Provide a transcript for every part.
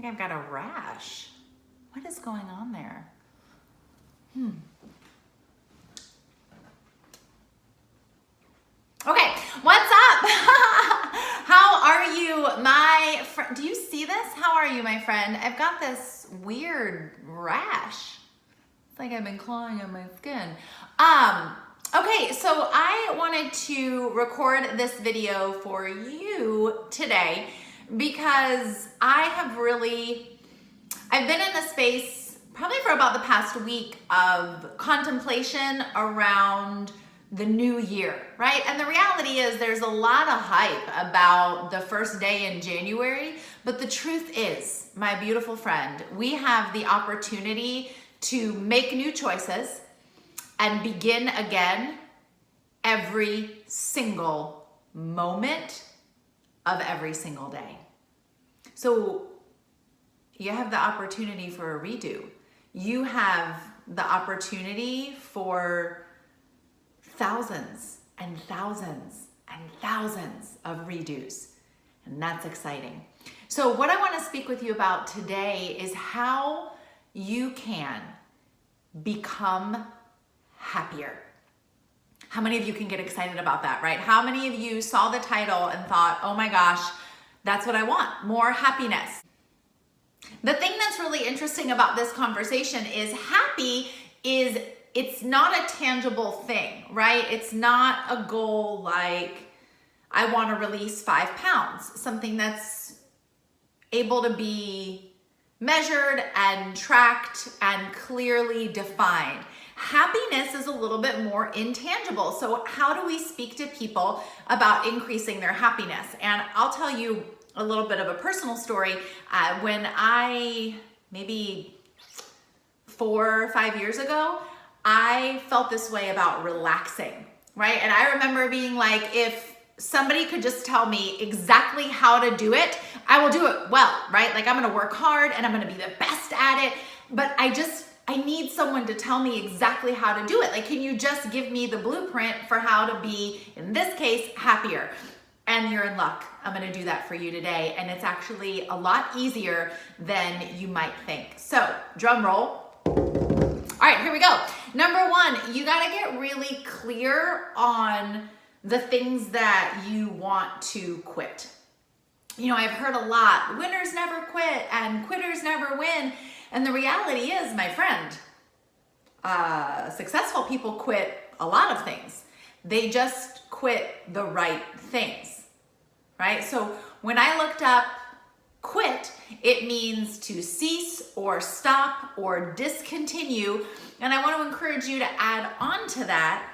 think I've got a rash. What is going on there? Okay, what's up? How are you, my friend? Do you see this? How are you, my friend? I've got this weird rash. It's like I've been clawing on my skin. Okay, so I wanted to record this video for you today because I've been in the space probably for about the past week of contemplation around the new year, right? And the reality is there's a lot of hype about the first day in January, but the truth is, my beautiful friend, we have the opportunity to make new choices and begin again every single moment of every single day. So you have the opportunity for a redo. You have the opportunity for thousands and thousands and thousands of redos. And that's exciting. So what I want to speak with you about today is how you can become happier. How many of you can get excited about that, right? How many of you saw the title and thought, oh my gosh, that's what I want, more happiness? The thing that's really interesting about this conversation is it's not a tangible thing, right? It's not a goal like I want to release 5 pounds, something that's able to be measured and tracked and clearly defined. Happiness is a little bit more intangible. So how do we speak to people about increasing their happiness? And I'll tell you a little bit of a personal story. When maybe 4 or 5 years ago, I felt this way about relaxing, right? And I remember being like, if somebody could just tell me exactly how to do it, I will do it well, right? Like I'm gonna work hard and I'm gonna be the best at it, but I need someone to tell me exactly how to do it. Like, can you just give me the blueprint for how to be, in this case, happier? And you're in luck. I'm gonna do that for you today. And it's actually a lot easier than you might think. So, drum roll. All right, here we go. Number 1, you gotta get really clear on the things that you want to quit. You know, I've heard a lot, winners never quit and quitters never win. And the reality is, my friend, successful people quit a lot of things. They just quit the right things, right? So when I looked up quit, it means to cease or stop or discontinue. And I want to encourage you to add on to that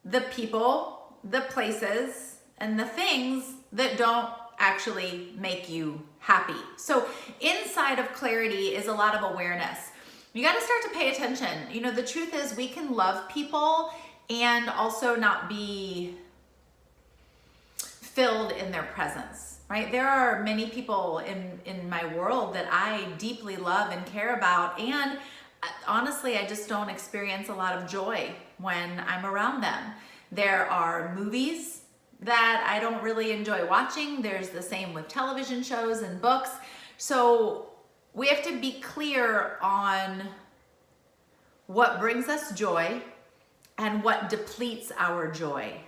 the people, the places, and the things that don't actually make you happy. So inside of clarity is a lot of awareness. You got to start to pay attention. You know, the truth is we can love people and also not be filled in their presence, right? There are many people in my world that I deeply love and care about, and honestly, I just don't experience a lot of joy when I'm around them. There are movies that I don't really enjoy watching. There's the same with television shows and books. So we have to be clear on what brings us joy and what depletes our joy.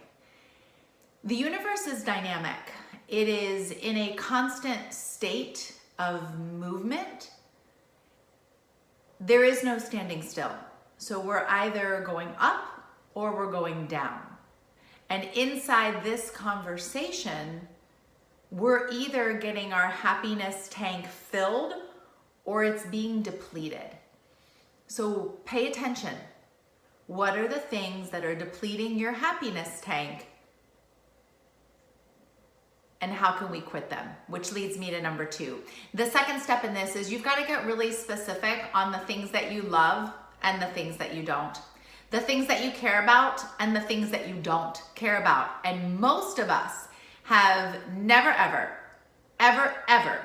The universe is dynamic. It is in a constant state of movement. There is no standing still. So we're either going up or we're going down. And inside this conversation, we're either getting our happiness tank filled or it's being depleted. So pay attention. What are the things that are depleting your happiness tank? And how can we quit them? Which leads me to number 2. The second step in this is you've got to get really specific on the things that you love and the things that you don't. The things that you care about and the things that you don't care about. And most of us have never, ever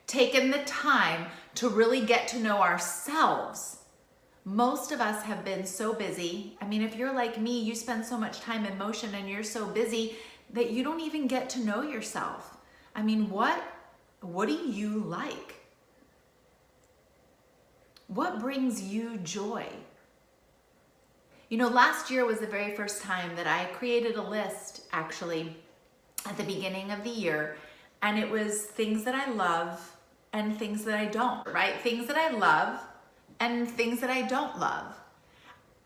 taken the time to really get to know ourselves. Most of us have been so busy. I mean, if you're like me, you spend so much time in motion and you're so busy that you don't even get to know yourself. I mean, what What do you like? What brings you joy? You know, last year was the very first time that I created a list, actually, at the beginning of the year, and it was things that I love and things that I don't, right? Things that I love and things that I don't love.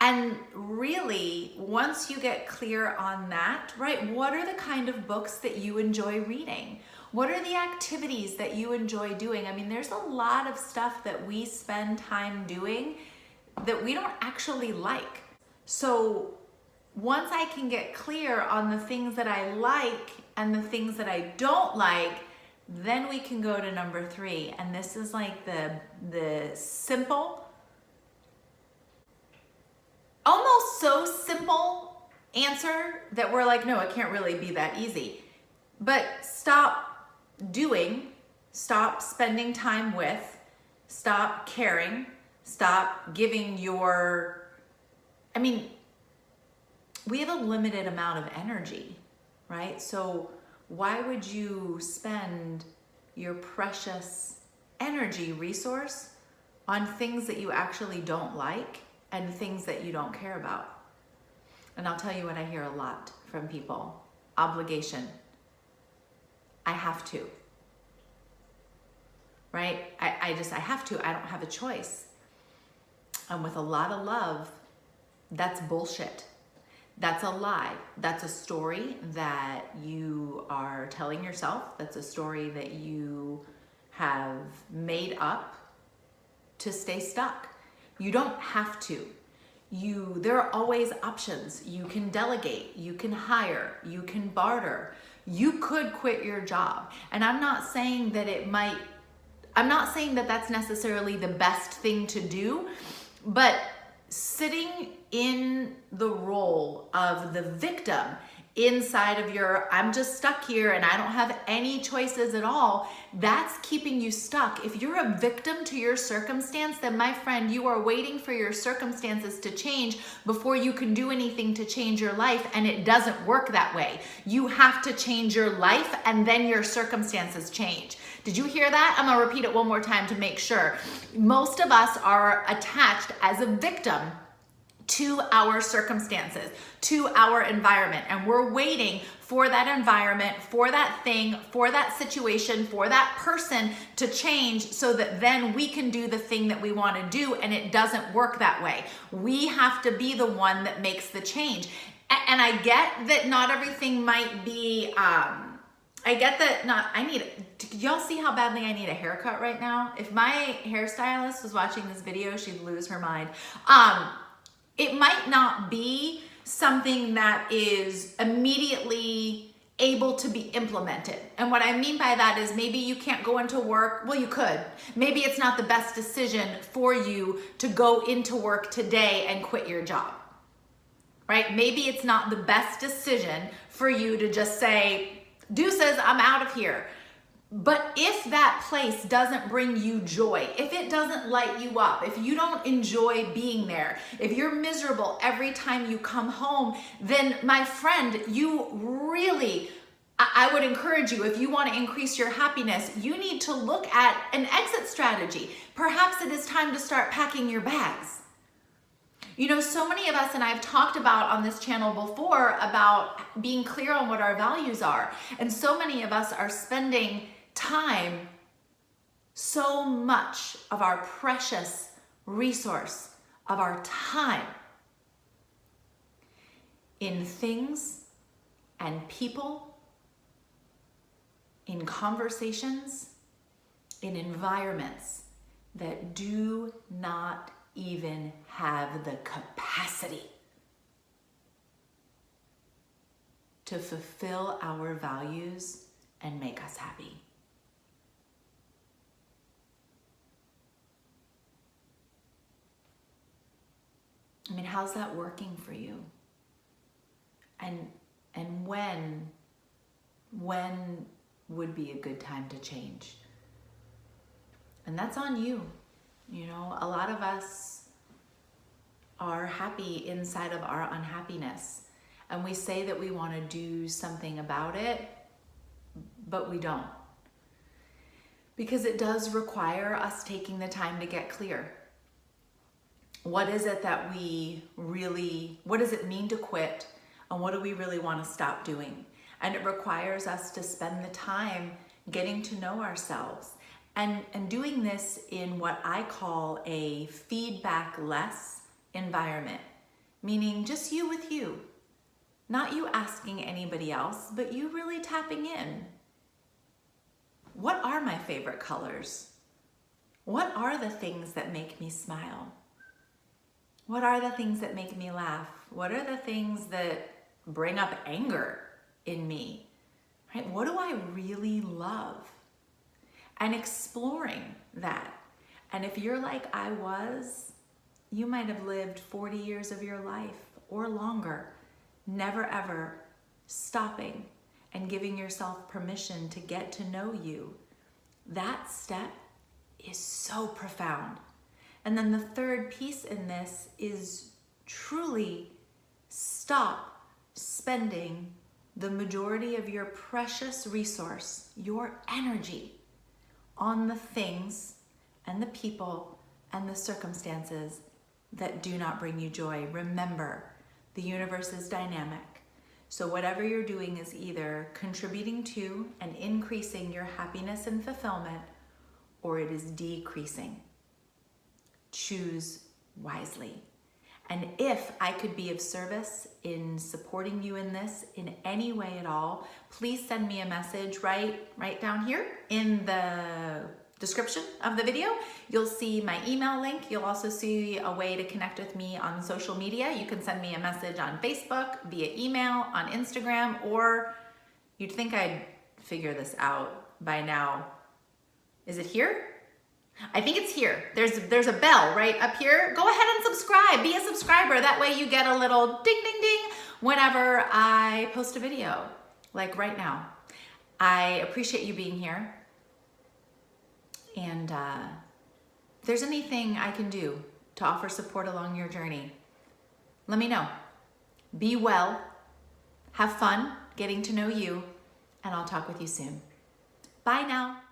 And really, once you get clear on that, right, what are the kind of books that you enjoy reading? What are the activities that you enjoy doing? I mean, there's a lot of stuff that we spend time doing that we don't actually like. So once I can get clear on the things that I like and the things that I don't like, then we can go to number 3. And this is like the simple, almost so simple answer that we're like, no, it can't really be that easy. But stop doing, stop spending time with, stop caring, stop giving your, I mean, we have a limited amount of energy, right? So why would you spend your precious energy resource on things that you actually don't like and things that you don't care about? And I'll tell you what I hear a lot from people: obligation. I have to, right? I have to, I don't have a choice. And with a lot of love, that's bullshit. That's a lie. That's a story that you are telling yourself. That's a story that you have made up to stay stuck. You don't have to. There are always options. You can delegate, you can hire, you can barter. You could quit your job. And I'm not saying that that's necessarily the best thing to do, but sitting in the role of the victim inside of your, I'm just stuck here and I don't have any choices at all, that's keeping you stuck. If you're a victim to your circumstance, then my friend, you are waiting for your circumstances to change before you can do anything to change your life, and it doesn't work that way. You have to change your life and then your circumstances change. Did you hear that? I'm gonna repeat it one more time to make sure. Most of us are attached as a victim to our circumstances, to our environment, and we're waiting for that environment, for that thing, for that situation, for that person to change so that then we can do the thing that we want to do, and it doesn't work that way. We have to be the one that makes the change. And I get that not everything might be, do y'all see how badly I need a haircut right now? If my hairstylist was watching this video, she'd lose her mind. It might not be something that is immediately able to be implemented. And what I mean by that is maybe you can't go into work. Well, you could. Maybe it's not the best decision for you to go into work today and quit your job, right? Maybe it's not the best decision for you to just say, deuces, I'm out of here. But if that place doesn't bring you joy, if it doesn't light you up, if you don't enjoy being there, if you're miserable every time you come home, then my friend, I would encourage you, if you want to increase your happiness, you need to look at an exit strategy. Perhaps it is time to start packing your bags. You know, so many of us, and I've talked about on this channel before about being clear on what our values are. And so many of us are spending time, so much of our precious resource, of our time, in things and people, in conversations, in environments that do not even have the capacity to fulfill our values and make us happy. I mean, how's that working for you? And when would be a good time to change? And that's on you. You know, a lot of us are happy inside of our unhappiness, and we say that we want to do something about it, but we don't. Because it does require us taking the time to get clear. What is it that what does it mean to quit? And what do we really want to stop doing? And it requires us to spend the time getting to know ourselves and doing this in what I call a feedback-less environment, meaning just you with you. Not you asking anybody else, but you really tapping in. What are my favorite colors? What are the things that make me smile? What are the things that make me laugh? What are the things that bring up anger in me? Right? What do I really love? And exploring that. And if you're like I was, you might have lived 40 years of your life or longer, never ever stopping and giving yourself permission to get to know you. That step is so profound. And then the third piece in this is truly stop spending the majority of your precious resource, your energy, on the things and the people and the circumstances that do not bring you joy. Remember, the universe is dynamic. So whatever you're doing is either contributing to and increasing your happiness and fulfillment, or it is decreasing. Choose wisely. And if I could be of service in supporting you in this in any way at all, please send me a message right down here in the description of the video. You'll see my email link. You'll also see a way to connect with me on social media. You can send me a message on Facebook, via email, on Instagram, or you'd think I'd figure this out by now. Is it here? I think it's here. There's a bell right up here. Go ahead and subscribe. Be a subscriber. That way you get a little ding, ding, ding whenever I post a video, like right now. I appreciate you being here. And if there's anything I can do to offer support along your journey, let me know. Be well, have fun getting to know you, and I'll talk with you soon. Bye now.